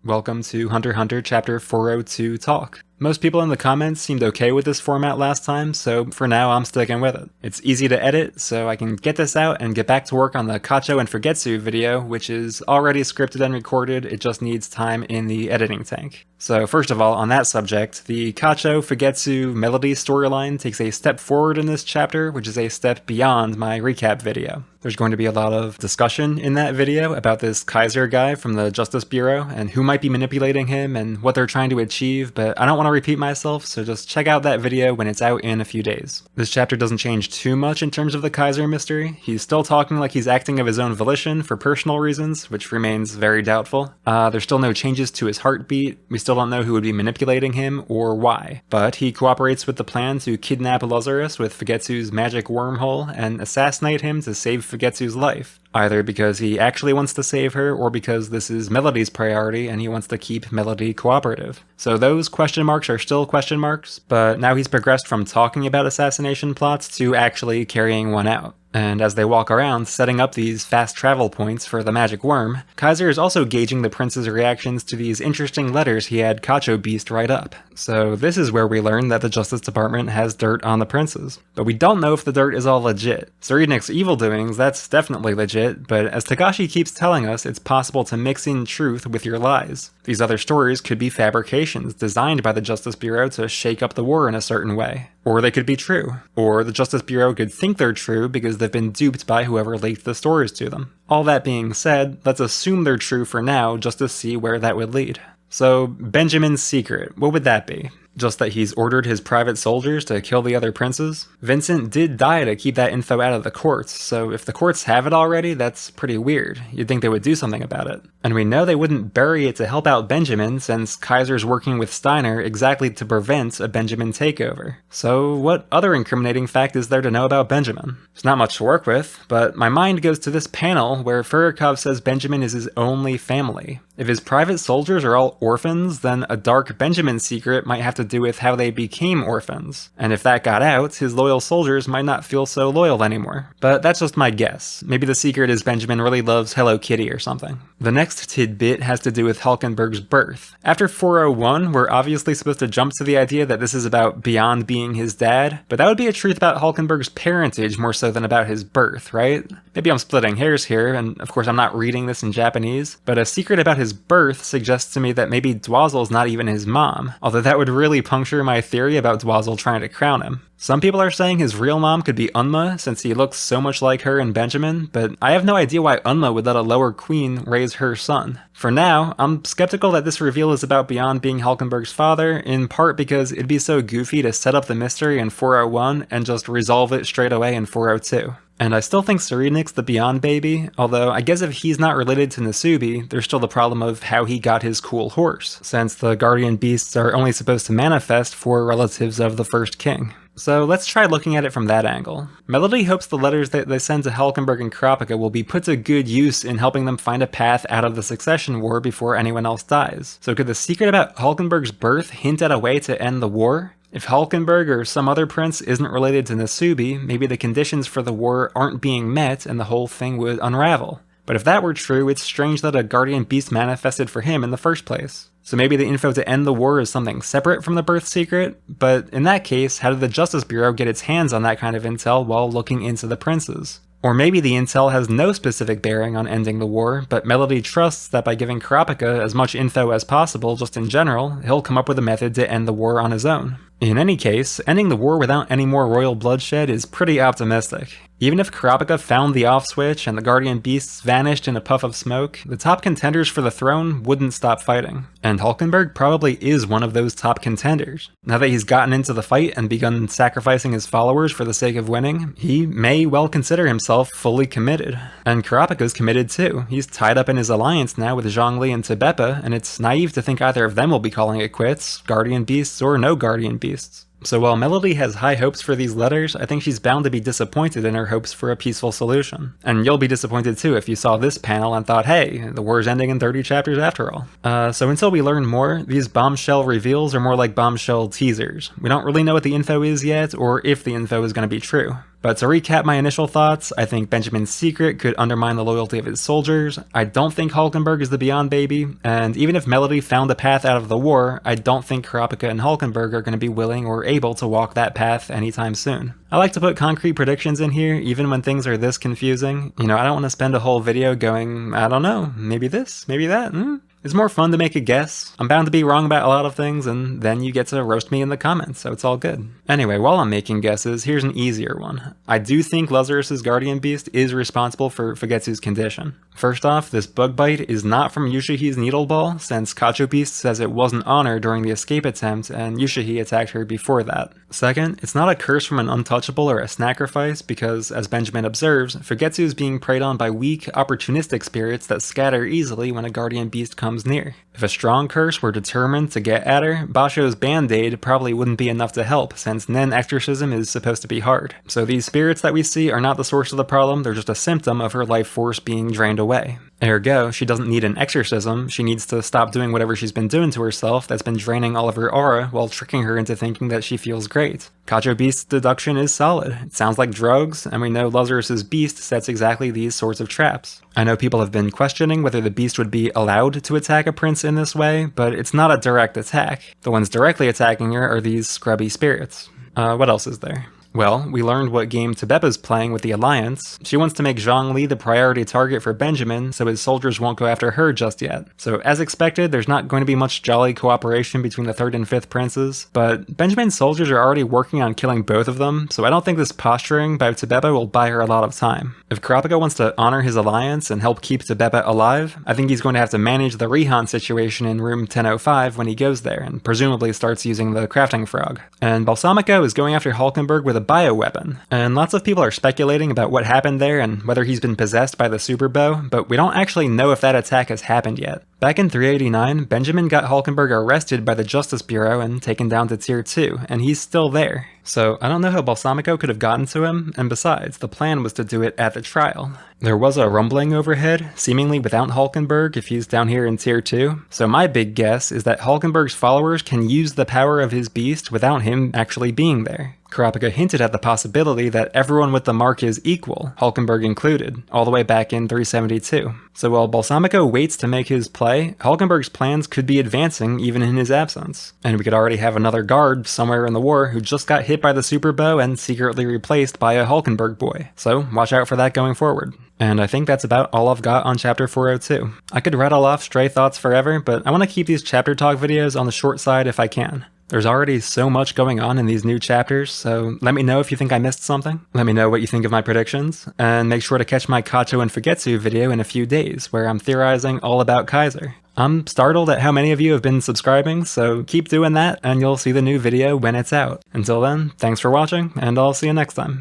Welcome to Hunter x Hunter Chapter 402 Talk. Most people in the comments seemed okay with this format last time, so for now I'm sticking with it. It's easy to edit, so I can get this out and get back to work on the Kacho and Fugetsu video, which is already scripted and recorded, it just needs time in the editing tank. So first of all, on that subject, the Kacho Fugetsu Melody storyline takes a step forward in this chapter, which is a step beyond my recap video. There's going to be a lot of discussion in that video about this Kaiser guy from the Justice Bureau and who might be manipulating him and what they're trying to achieve, but I don't want to repeat myself, so just check out that video when it's out in a few days. This chapter doesn't change too much in terms of the Kaiser mystery. He's still talking like he's acting of his own volition for personal reasons, which remains very doubtful. There's still no changes to his heartbeat. We still don't know who would be manipulating him or why, but he cooperates with the plan to kidnap Lazarus with Fugetsu's magic wormhole and assassinate him to save Fugetsu's life, either because he actually wants to save her or because this is Melody's priority and he wants to keep Melody cooperative. So those question marks are still question marks, but now he's progressed from talking about assassination plots to actually carrying one out. And as they walk around, setting up these fast travel points for the magic worm, Kaiser is also gauging the prince's reactions to these interesting letters he had Kacho Beast write up. So this is where we learn that the Justice Department has dirt on the princes. But we don't know if the dirt is all legit. Serednik's evil doings, that's definitely legit, but as Tagashi keeps telling us, it's possible to mix in truth with your lies. These other stories could be fabrications designed by the Justice Bureau to shake up the war in a certain way. Or they could be true. Or the Justice Bureau could think they're true because they've been duped by whoever leaked the stories to them. All that being said, let's assume they're true for now just to see where that would lead. So, Benjamin's secret, what would that be? Just that he's ordered his private soldiers to kill the other princes? Vincent did die to keep that info out of the courts, so if the courts have it already, that's pretty weird. You'd think they would do something about it. And we know they wouldn't bury it to help out Benjamin, since Kaiser's working with Steiner exactly to prevent a Benjamin takeover. So what other incriminating fact is there to know about Benjamin? There's not much to work with, but my mind goes to this panel where Furikov says Benjamin is his only family. If his private soldiers are all orphans, then a dark Benjamin secret might have to do with how they became orphans. And if that got out, his loyal soldiers might not feel so loyal anymore. But that's just my guess. Maybe the secret is Benjamin really loves Hello Kitty or something. The next tidbit has to do with Halkenburg's birth. After 401, we're obviously supposed to jump to the idea that this is about Beyond being his dad, but that would be a truth about Halkenburg's parentage more so than about his birth, right? Maybe I'm splitting hairs here, and of course I'm not reading this in Japanese, but a secret about his birth suggests to me that maybe Dwazel's not even his mom, although that would really puncture my theory about Dwazel trying to crown him. Some people are saying his real mom could be Unma, since he looks so much like her and Benjamin, but I have no idea why Unma would let a lower queen raise her son. For now, I'm skeptical that this reveal is about Beyond being Halkenburg's father, in part because it'd be so goofy to set up the mystery in 401 and just resolve it straight away in 402. And I still think Serednik's the Beyond baby, although I guess if he's not related to Nasubi, there's still the problem of how he got his cool horse, since the guardian beasts are only supposed to manifest for relatives of the first king. So let's try looking at it from that angle. Melody hopes the letters that they send to Halkenburg and Kurapika will be put to good use in helping them find a path out of the succession war before anyone else dies. So could the secret about Halkenburg's birth hint at a way to end the war? If Halkenburg or some other prince isn't related to Nasubi, maybe the conditions for the war aren't being met and the whole thing would unravel. But if that were true, it's strange that a guardian beast manifested for him in the first place. So maybe the info to end the war is something separate from the birth secret, but in that case, how did the Justice Bureau get its hands on that kind of intel while looking into the princes? Or maybe the intel has no specific bearing on ending the war, but Melody trusts that by giving Kurapika as much info as possible just in general, he'll come up with a method to end the war on his own. In any case, ending the war without any more royal bloodshed is pretty optimistic. Even if Kurapika found the off switch and the guardian beasts vanished in a puff of smoke, the top contenders for the throne wouldn't stop fighting. And Halkenburg probably is one of those top contenders. Now that he's gotten into the fight and begun sacrificing his followers for the sake of winning, he may well consider himself fully committed. And Kurapika's committed too. He's tied up in his alliance now with Zhongli and Tebepa, and it's naive to think either of them will be calling it quits, guardian beasts or no guardian beasts. So while Melody has high hopes for these letters, I think she's bound to be disappointed in her hopes for a peaceful solution. And you'll be disappointed too if you saw this panel and thought, hey, the war's ending in 30 chapters after all. So until we learn more, these bombshell reveals are more like bombshell teasers. We don't really know what the info is yet, or if the info is going to be true. But to recap my initial thoughts, I think Benjamin's secret could undermine the loyalty of his soldiers, I don't think Halkenburg is the Beyond Baby, and even if Melody found a path out of the war, I don't think Kurapika and Halkenburg are going to be willing or able to walk that path anytime soon. I like to put concrete predictions in here, even when things are this confusing. I don't want to spend a whole video going, I don't know, maybe this, maybe that, It's more fun to make a guess. I'm bound to be wrong about a lot of things, and then you get to roast me in the comments, so it's all good. Anyway, while I'm making guesses, here's an easier one. I do think Lazarus's guardian beast is responsible for Fugetsu's condition. First off, this bug bite is not from Yushihi's needle ball, since Kacho Beast says it wasn't on her during the escape attempt, and Yushihi attacked her before that. Second, it's not a curse from an untouchable or a sacrifice, because, as Benjamin observes, Fugetsu is being preyed on by weak, opportunistic spirits that scatter easily when a guardian beast comes near. If a strong curse were determined to get at her, Basho's Band-Aid probably wouldn't be enough to help, since Nen exorcism is supposed to be hard. So these spirits that we see are not the source of the problem, they're just a symptom of her life force being drained away. Ergo, she doesn't need an exorcism, she needs to stop doing whatever she's been doing to herself that's been draining all of her aura while tricking her into thinking that she feels great. Kacho Beast's deduction is solid. It sounds like drugs, and we know Lazarus's beast sets exactly these sorts of traps. I know people have been questioning whether the beast would be allowed to attack a prince in this way, but it's not a direct attack. The ones directly attacking her are these scrubby spirits. What else is there? Well, we learned what game Tabeba's playing with the Alliance. She wants to make Zhongli the priority target for Benjamin, so his soldiers won't go after her just yet. So as expected, there's not going to be much jolly cooperation between the 3rd and 5th princes, but Benjamin's soldiers are already working on killing both of them, so I don't think this posturing by Tabeba will buy her a lot of time. If Kurapika wants to honor his alliance and help keep Tabeba alive, I think he's going to have to manage the Rihan situation in room 1005 when he goes there, and presumably starts using the crafting frog. And Balsamico is going after Halkenburg with a bioweapon, and lots of people are speculating about what happened there and whether he's been possessed by the super bow, but we don't actually know if that attack has happened yet. Back in 389, Benjamin got Halkenburg arrested by the Justice Bureau and taken down to Tier 2, and he's still there. So I don't know how Balsamico could have gotten to him, and besides, the plan was to do it at the trial. There was a rumbling overhead, seemingly without Halkenburg if he's down here in Tier 2, so my big guess is that Halkenburg's followers can use the power of his beast without him actually being there. Kurapika hinted at the possibility that everyone with the mark is equal, Halkenburg included, all the way back in 372. So while Balsamico waits to make his play, Halkenburg's plans could be advancing even in his absence. And we could already have another guard somewhere in the war who just got hit by the super bow and secretly replaced by a Halkenburg boy. So watch out for that going forward. And I think that's about all I've got on chapter 402. I could rattle off stray thoughts forever, but I want to keep these chapter talk videos on the short side if I can. There's already so much going on in these new chapters, so let me know if you think I missed something. Let me know what you think of my predictions, and make sure to catch my Kacho and Fugetsu video in a few days, where I'm theorizing all about Kaiser. I'm startled at how many of you have been subscribing, so keep doing that, and you'll see the new video when it's out. Until then, thanks for watching, and I'll see you next time.